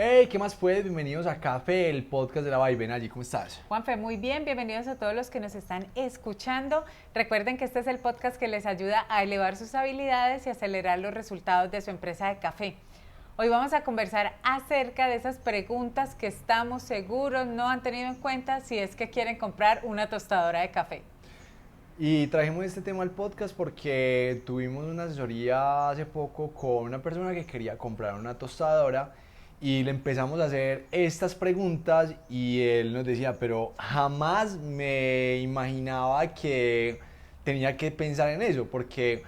Hey, ¿qué más pues? Bienvenidos a Café, el podcast de la Vaivén. Allí, ¿cómo estás? Juanfe, muy bien, bienvenidos a todos los que nos están escuchando. Recuerden que este es el podcast que les ayuda a elevar sus habilidades y acelerar los resultados de su empresa de café. Hoy vamos a conversar acerca de esas preguntas que estamos seguros no han tenido en cuenta si es que quieren comprar una tostadora de café. Y trajimos este tema al podcast porque tuvimos una asesoría hace poco con una persona que quería comprar una tostadora y le empezamos a hacer estas preguntas y él nos decía, pero jamás me imaginaba que tenía que pensar en eso porque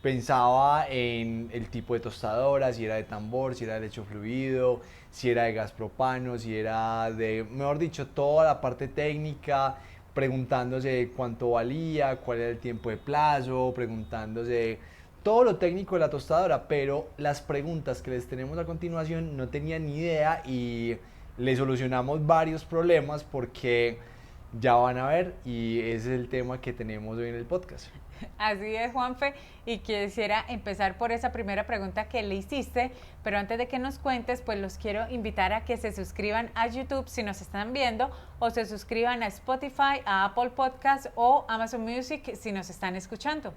pensaba en el tipo de tostadora, si era de tambor, si era de lecho fluido, si era de gas propano, si era de, mejor dicho, toda la parte técnica, preguntándose cuánto valía, cuál era el tiempo de plazo, preguntándose todo lo técnico de la tostadora, pero las preguntas que les tenemos a continuación no tenían ni idea y le solucionamos varios problemas porque ya van a ver y ese es el tema que tenemos hoy en el podcast. Así es, Juanfe, y quisiera empezar por esa primera pregunta que le hiciste, pero antes de que nos cuentes, pues los quiero invitar a que se suscriban a YouTube si nos están viendo, o se suscriban a Spotify, a Apple Podcast o Amazon Music si nos están escuchando.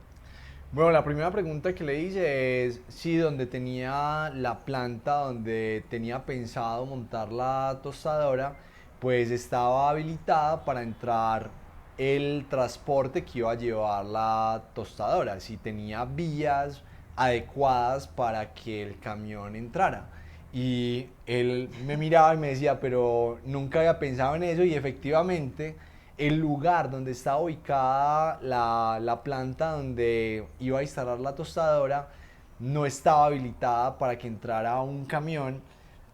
Bueno, la primera pregunta que le hice es si donde tenía la planta, donde tenía pensado montar la tostadora, pues estaba habilitada para entrar el transporte que iba a llevar la tostadora, si tenía vías adecuadas para que el camión entrara. Y él me miraba y me decía, pero nunca había pensado en eso y efectivamente el lugar donde estaba ubicada la planta donde iba a instalar la tostadora no estaba habilitada para que entrara un camión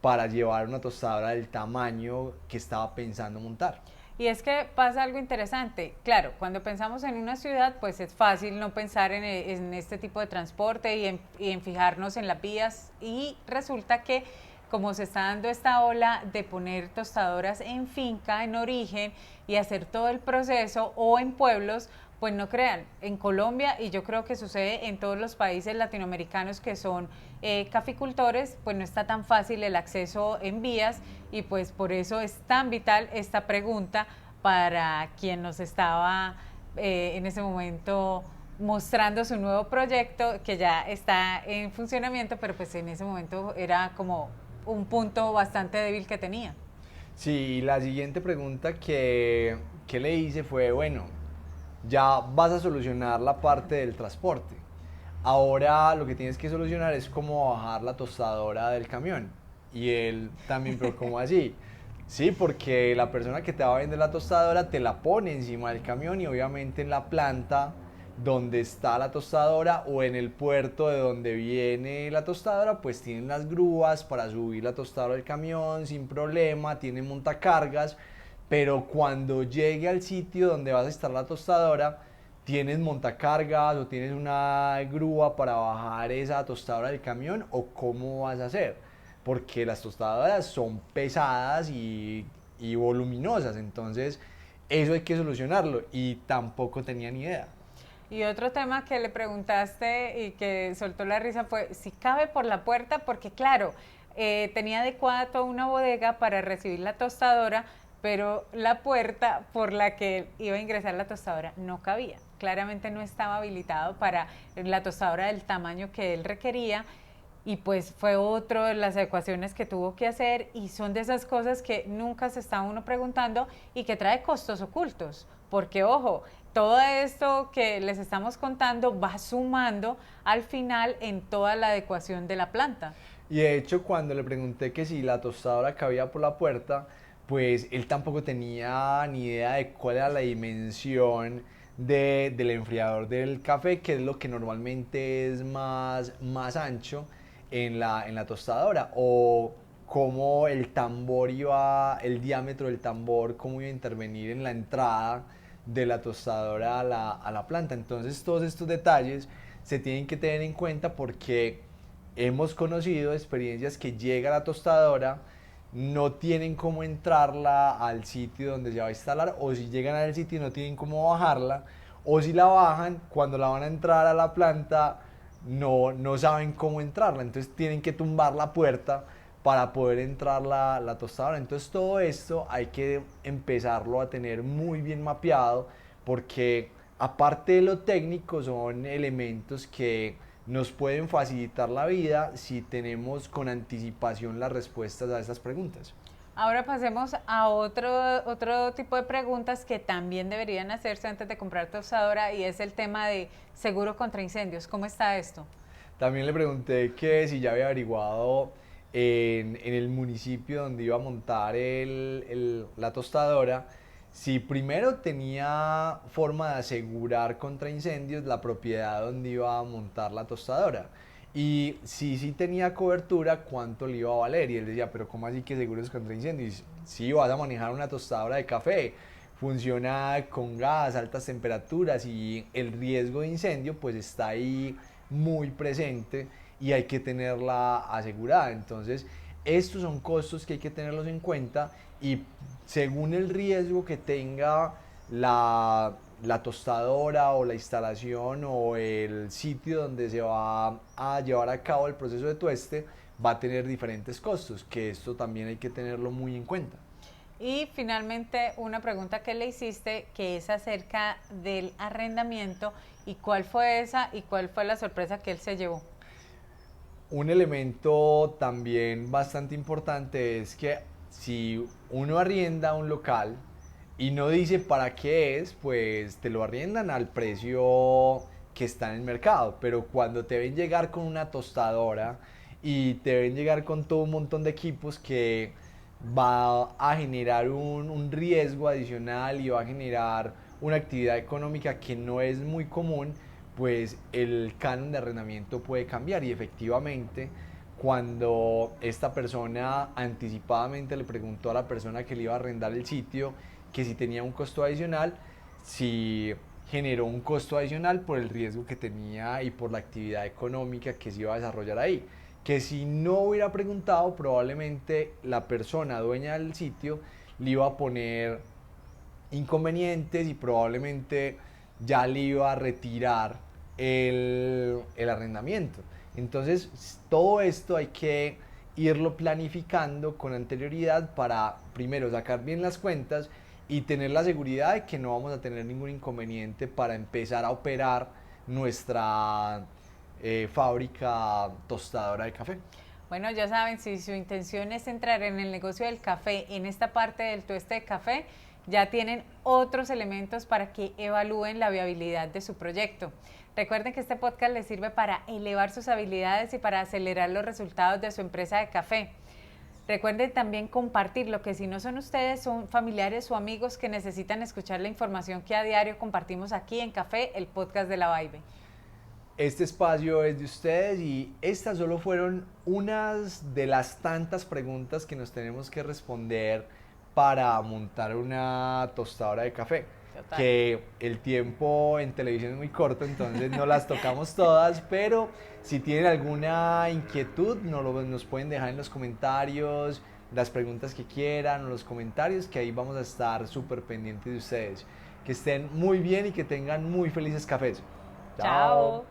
para llevar una tostadora del tamaño que estaba pensando montar. Y es que pasa algo interesante. Claro, cuando pensamos en una ciudad, pues es fácil no pensar en este tipo de transporte y en fijarnos en las vías. Y resulta que como se está dando esta ola de poner tostadoras en finca, en origen, y hacer todo el proceso, o en pueblos, pues no crean, en Colombia, y yo creo que sucede en todos los países latinoamericanos que son caficultores, pues no está tan fácil el acceso en vías, y pues por eso es tan vital esta pregunta para quien nos estaba en ese momento mostrando su nuevo proyecto que ya está en funcionamiento, pero pues en ese momento era como un punto bastante débil que tenía. Sí, la siguiente pregunta que le hice fue, bueno, ya vas a solucionar la parte del transporte. Ahora lo que tienes que solucionar es cómo bajar la tostadora del camión. Y él también, pero ¿cómo así? Sí, porque la persona que te va a vender la tostadora te la pone encima del camión y obviamente en la planta donde está la tostadora o en el puerto de donde viene la tostadora, pues tienen las grúas para subir la tostadora del camión sin problema, tienen montacargas, pero cuando llegue al sitio donde vas a instalar la tostadora, tienes montacargas o tienes una grúa para bajar esa tostadora del camión o cómo vas a hacer, porque las tostadoras son pesadas y voluminosas, entonces eso hay que solucionarlo y tampoco tenía ni idea. Y otro tema que le preguntaste y que soltó la risa fue si cabe por la puerta, porque claro, tenía adecuada toda una bodega para recibir la tostadora, pero la puerta por la que iba a ingresar la tostadora no cabía. Claramente no estaba habilitado para la tostadora del tamaño que él requería, y pues fue otro de las ecuaciones que tuvo que hacer, y son de esas cosas que nunca se está uno preguntando y que trae costos ocultos, porque ojo, todo esto que les estamos contando va sumando al final en toda la adecuación de la planta. Y de hecho, cuando le pregunté que si la tostadora cabía por la puerta, pues él tampoco tenía ni idea de cuál era la dimensión del enfriador del café, que es lo que normalmente es más ancho en la tostadora, o cómo el tambor iba, el diámetro del tambor, cómo iba a intervenir en la entrada de la tostadora a la planta. Entonces, todos estos detalles se tienen que tener en cuenta porque hemos conocido experiencias que llega la tostadora, no tienen cómo entrarla al sitio donde se va a instalar, o si llegan al sitio no tienen cómo bajarla, o si la bajan, cuando la van a entrar a la planta no saben cómo entrarla, entonces tienen que tumbar la puerta para poder entrar la tostadora. Entonces todo esto hay que empezarlo a tener muy bien mapeado porque aparte de lo técnico son elementos que nos pueden facilitar la vida si tenemos con anticipación las respuestas a estas preguntas. Ahora pasemos a otro tipo de preguntas que también deberían hacerse antes de comprar tostadora y es el tema de seguro contra incendios. ¿Cómo está esto? También le pregunté que si ya había averiguado en el municipio donde iba a montar la tostadora, si primero tenía forma de asegurar contra incendios la propiedad donde iba a montar la tostadora. Y si sí tenía cobertura, cuánto le iba a valer. Y él decía, pero ¿cómo así que seguros contra incendios? Si vas a manejar una tostadora de café, funciona con gas, altas temperaturas y el riesgo de incendio pues está ahí muy presente y hay que tenerla asegurada. Entonces, estos son costos que hay que tenerlos en cuenta y según el riesgo que tenga la tostadora o la instalación o el sitio donde se va a llevar a cabo el proceso de tueste, va a tener diferentes costos, que esto también hay que tenerlo muy en cuenta. Y finalmente una pregunta que le hiciste que es acerca del arrendamiento y cuál fue esa y cuál fue la sorpresa que él se llevó. Un elemento también bastante importante es que si uno arrienda un local y no dice para qué es, pues te lo arriendan al precio que está en el mercado. Pero cuando te ven llegar con una tostadora y te ven llegar con todo un montón de equipos que va a generar un riesgo adicional y va a generar una actividad económica que no es muy común, pues el canon de arrendamiento puede cambiar y efectivamente cuando esta persona anticipadamente le preguntó a la persona que le iba a arrendar el sitio que si tenía un costo adicional, si generó un costo adicional por el riesgo que tenía y por la actividad económica que se iba a desarrollar ahí. Que si no hubiera preguntado, probablemente la persona dueña del sitio le iba a poner inconvenientes y probablemente ya le iba a retirar el arrendamiento. Entonces, todo esto hay que irlo planificando con anterioridad para primero sacar bien las cuentas y tener la seguridad de que no vamos a tener ningún inconveniente para empezar a operar nuestra fábrica tostadora de café. Bueno, ya saben, si su intención es entrar en el negocio del café, en esta parte del tueste de café, ya tienen otros elementos para que evalúen la viabilidad de su proyecto. Recuerden que este podcast les sirve para elevar sus habilidades y para acelerar los resultados de su empresa de café. Recuerden también compartirlo, que si no son ustedes, son familiares o amigos que necesitan escuchar la información que a diario compartimos aquí en Café, el podcast de la Vibe. Este espacio es de ustedes y estas solo fueron unas de las tantas preguntas que nos tenemos que responder para montar una tostadora de café. Total. Que el tiempo en televisión es muy corto, entonces no las tocamos todas, pero si tienen alguna inquietud nos pueden dejar en los comentarios las preguntas que quieran o los comentarios, que ahí vamos a estar súper pendientes de ustedes. Que estén muy bien y que tengan muy felices cafés. Chao.